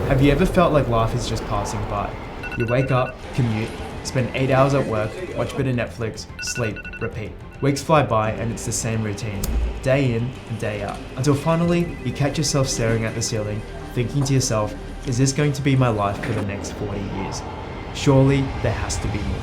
Have you ever felt like life is just passing by? You wake up, commute, spend 8 hours at work, watch a bit of Netflix, sleep, repeat. Weeks fly by and it's the same routine, day in and day out, until finally you catch yourself staring at the ceiling, thinking to yourself, is this going to be my life for the next 40 years? Surely there has to be more.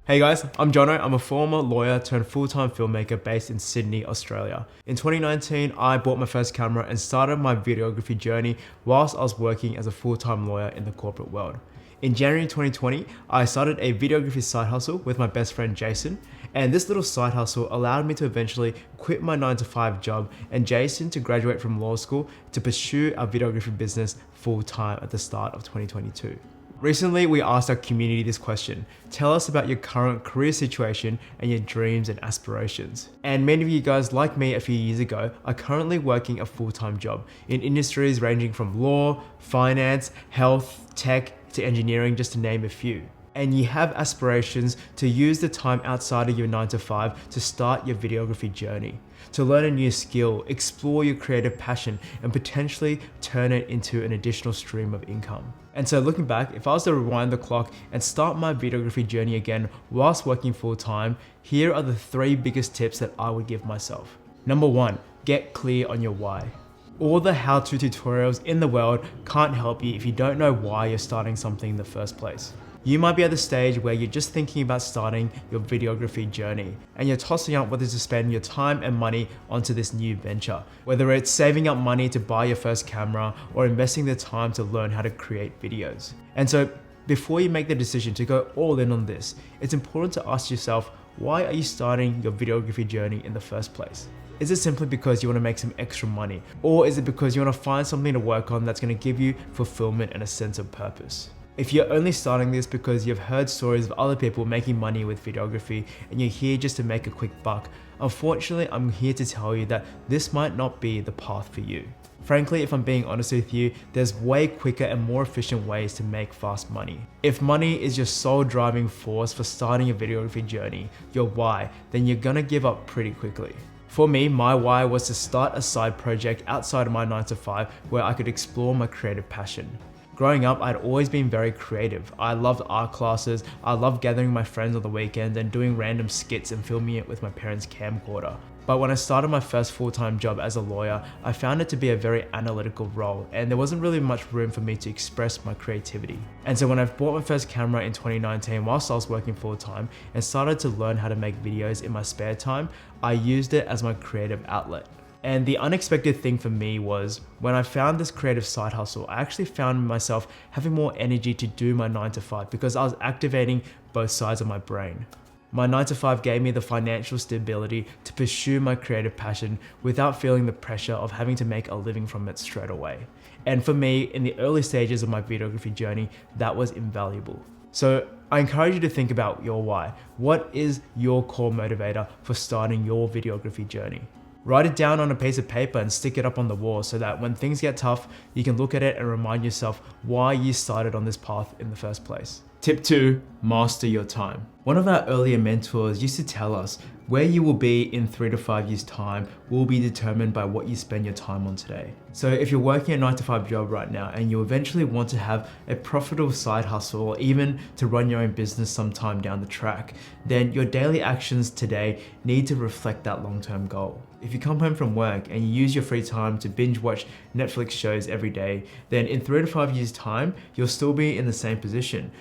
Hey guys, I'm Jono. I'm a former lawyer turned full-time filmmaker based in Sydney, Australia. In 2019, I bought my first camera and started my videography journey whilst I was working as a full-time lawyer in the corporate world. In January 2020, I started a videography side hustle with my best friend Jason, and this little side hustle allowed me to eventually quit my 9-to-5 job and Jason to graduate from law school to pursue our videography business full-time at the start of 2022. Recently, we asked our community this question: tell us about your current career situation and your dreams and aspirations. And many of you guys, like me a few years ago, are currently working a full-time job in industries ranging from law, finance, health, tech, to engineering, just to name a few. And you have aspirations to use the time outside of your 9-to-5 to start your videography journey, to learn a new skill, explore your creative passion, and potentially turn it into an additional stream of income. And so looking back, if I was to rewind the clock and start my videography journey again whilst working full time, here are the 3 biggest tips that I would give myself. Number 1, get clear on your why. All the how-to tutorials in the world can't help you if you don't know why you're starting something in the first place. You might be at the stage where you're just thinking about starting your videography journey and you're tossing up whether to spend your time and money onto this new venture, whether it's saving up money to buy your first camera or investing the time to learn how to create videos. And so before you make the decision to go all in on this, it's important to ask yourself, why are you starting your videography journey in the first place? Is it simply because you want to make some extra money? Or is it because you want to find something to work on that's going to give you fulfillment and a sense of purpose? If you're only starting this because you've heard stories of other people making money with videography and you're here just to make a quick buck, unfortunately, I'm here to tell you that this might not be the path for you. Frankly, if I'm being honest with you, there's way quicker and more efficient ways to make fast money. If money is your sole driving force for starting a videography journey, your why, then you're gonna give up pretty quickly. For me, my why was to start a side project outside of my 9-to-5 where I could explore my creative passion. Growing up, I'd always been very creative. I loved art classes, I loved gathering my friends on the weekends and doing random skits and filming it with my parents' camcorder. But when I started my first full-time job as a lawyer, I found it to be a very analytical role and there wasn't really much room for me to express my creativity. And so when I bought my first camera in 2019 whilst I was working full-time and started to learn how to make videos in my spare time, I used it as my creative outlet. And the unexpected thing for me was when I found this creative side hustle, I actually found myself having more energy to do my 9-to-5 because I was activating both sides of my brain. My 9-to-5 gave me the financial stability to pursue my creative passion without feeling the pressure of having to make a living from it straight away. And for me, in the early stages of my videography journey, that was invaluable. So I encourage you to think about your why. What is your core motivator for starting your videography journey? Write it down on a piece of paper and stick it up on the wall so that when things get tough, you can look at it and remind yourself why you started on this path in the first place. Tip 2, master your time. One of our earlier mentors used to tell us where you will be in 3 to 5 years' time will be determined by what you spend your time on today. So if you're working a 9-to-5 job right now and you eventually want to have a profitable side hustle or even to run your own business sometime down the track, then your daily actions today need to reflect that long-term goal. If you come home from work and you use your free time to binge watch Netflix shows every day, then in 3 to 5 years' time, you'll still be in the same position.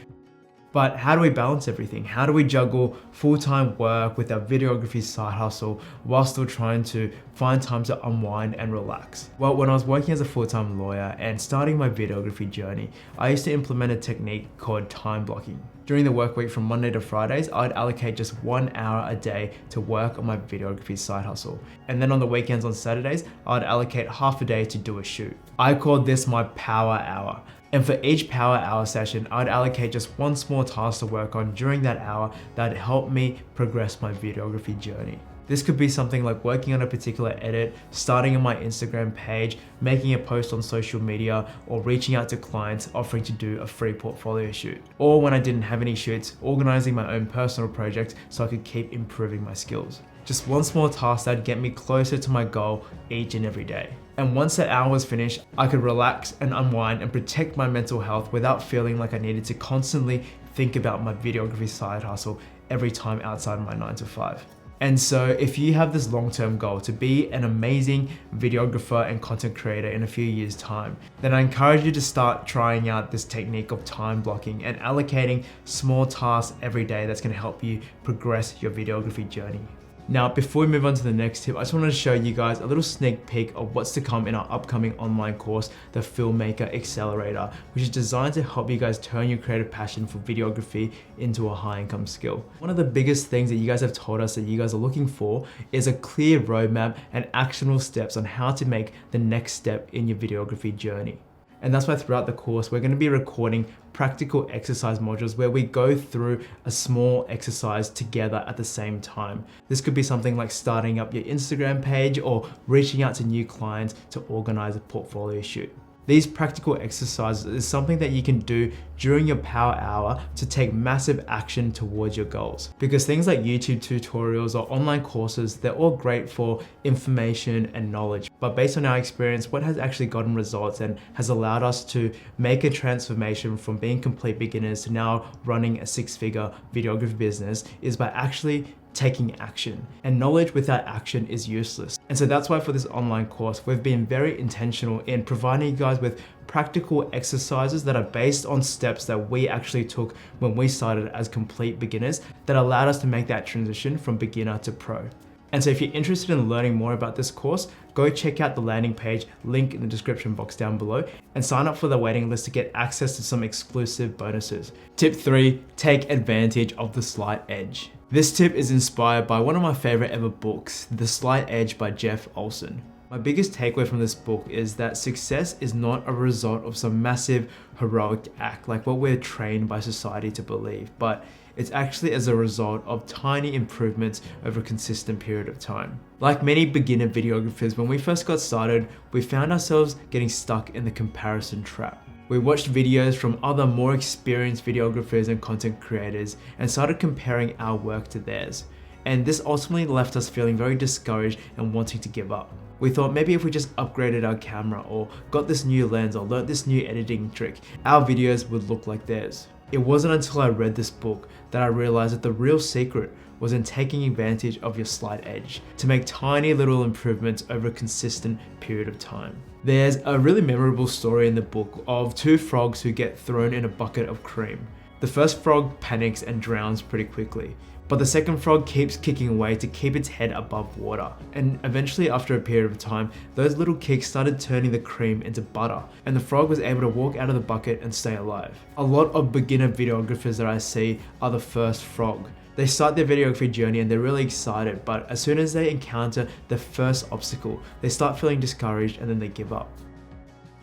But how do we balance everything? How do we juggle full-time work with our videography side hustle while still trying to find time to unwind and relax? Well, when I was working as a full-time lawyer and starting my videography journey, I used to implement a technique called time blocking. During the work week from Monday to Fridays, I'd allocate just 1 hour a day to work on my videography side hustle. And then on the weekends on Saturdays, I'd allocate half a day to do a shoot. I called this my power hour. And for each power hour session, I'd allocate just one small task to work on during that hour that helped me progress my videography journey. This could be something like working on a particular edit, starting on my Instagram page, making a post on social media, or reaching out to clients offering to do a free portfolio shoot. Or when I didn't have any shoots, organizing my own personal project so I could keep improving my skills. Just one small task that'd get me closer to my goal each and every day. And once that hour was finished, I could relax and unwind and protect my mental health without feeling like I needed to constantly think about my videography side hustle every time outside of my 9 to 5. And so if you have this long-term goal to be an amazing videographer and content creator in a few years' time, then I encourage you to start trying out this technique of time blocking and allocating small tasks every day that's going to help you progress your videography journey. Now, before we move on to the next tip, I just wanted to show you guys a little sneak peek of what's to come in our upcoming online course, the Filmmaker Accelerator, which is designed to help you guys turn your creative passion for videography into a high income skill. One of the biggest things that you guys have told us that you guys are looking for is a clear roadmap and actionable steps on how to make the next step in your videography journey. And that's why throughout the course, we're going to be recording practical exercise modules where we go through a small exercise together at the same time. This could be something like starting up your Instagram page or reaching out to new clients to organize a portfolio shoot. These practical exercises is something that you can do during your power hour to take massive action towards your goals. Because things like YouTube tutorials or online courses, they're all great for information and knowledge. But based on our experience, what has actually gotten results and has allowed us to make a transformation from being complete beginners to now running a 6-figure videography business is by actually taking action. And knowledge without action is useless. And so that's why for this online course, we've been very intentional in providing you guys with practical exercises that are based on steps that we actually took when we started as complete beginners that allowed us to make that transition from beginner to pro. And so if you're interested in learning more about this course, go check out the landing page, link in the description box down below, and sign up for the waiting list to get access to some exclusive bonuses. Tip 3, take advantage of the slight edge. This tip is inspired by one of my favorite ever books, The Slight Edge by Jeff Olson. My biggest takeaway from this book is that success is not a result of some massive heroic act like what we're trained by society to believe, but it's actually as a result of tiny improvements over a consistent period of time. Like many beginner videographers, when we first got started, we found ourselves getting stuck in the comparison trap. We watched videos from other more experienced videographers and content creators and started comparing our work to theirs. And this ultimately left us feeling very discouraged and wanting to give up. We thought maybe if we just upgraded our camera or got this new lens or learned this new editing trick, our videos would look like theirs. It wasn't until I read this book that I realized that the real secret was in taking advantage of your slight edge to make tiny little improvements over a consistent period of time. There's a really memorable story in the book of 2 frogs who get thrown in a bucket of cream. The first frog panics and drowns pretty quickly, but the second frog keeps kicking away to keep its head above water. And eventually, after a period of time, those little kicks started turning the cream into butter, and the frog was able to walk out of the bucket and stay alive. A lot of beginner videographers that I see are the first frog. They start their videography journey and they're really excited, but as soon as they encounter the first obstacle, they start feeling discouraged and then they give up.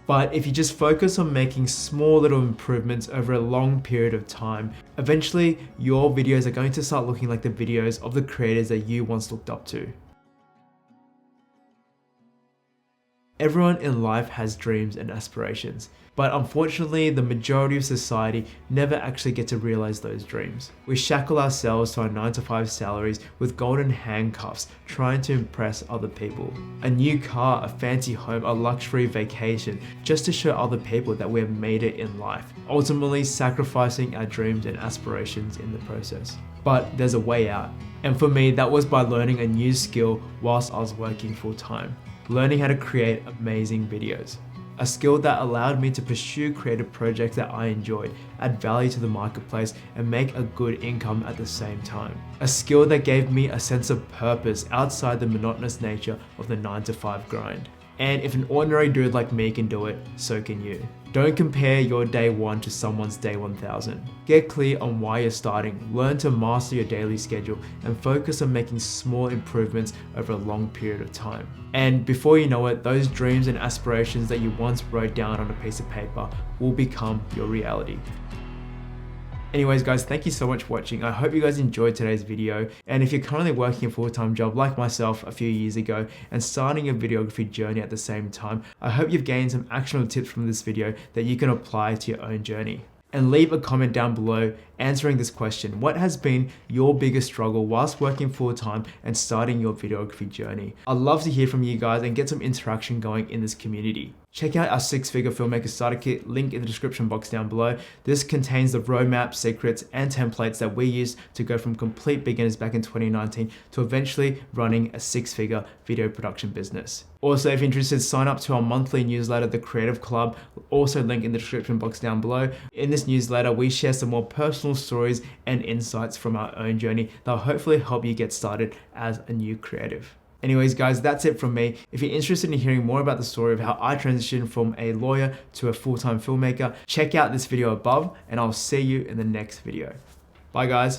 But if you just focus on making small little improvements over a long period of time, eventually your videos are going to start looking like the videos of the creators that you once looked up to. Everyone in life has dreams and aspirations, but unfortunately the majority of society never actually get to realize those dreams. We shackle ourselves to our 9 to 5 salaries with golden handcuffs, trying to impress other people. A new car, a fancy home, a luxury vacation, just to show other people that we have made it in life, ultimately sacrificing our dreams and aspirations in the process. But there's a way out. And for me, that was by learning a new skill whilst I was working full time. Learning how to create amazing videos. A skill that allowed me to pursue creative projects that I enjoyed, add value to the marketplace, and make a good income at the same time. A skill that gave me a sense of purpose outside the monotonous nature of the 9 to 5 grind. And if an ordinary dude like me can do it, so can you. Don't compare your day 1 to someone's day 1000. Get clear on why you're starting, learn to master your daily schedule, and focus on making small improvements over a long period of time. And before you know it, those dreams and aspirations that you once wrote down on a piece of paper will become your reality. Anyways guys, thank you so much for watching. I hope you guys enjoyed today's video. And if you're currently working a full-time job like myself a few years ago and starting a videography journey at the same time, I hope you've gained some actionable tips from this video that you can apply to your own journey. And leave a comment down below answering this question. What has been your biggest struggle whilst working full-time and starting your videography journey? I'd love to hear from you guys and get some interaction going in this community. Check out our 6-figure filmmaker starter kit, link in the description box down below. This contains the roadmap, secrets, and templates that we used to go from complete beginners back in 2019 to eventually running a 6-figure video production business. Also, if you're interested, sign up to our monthly newsletter, The Creative Club, also link in the description box down below. In this newsletter, we share some more personal stories and insights from our own journey that will hopefully help you get started as a new creative. Anyways, guys, that's it from me. If you're interested in hearing more about the story of how I transitioned from a lawyer to a full-time filmmaker, check out this video above, and I'll see you in the next video. Bye, guys.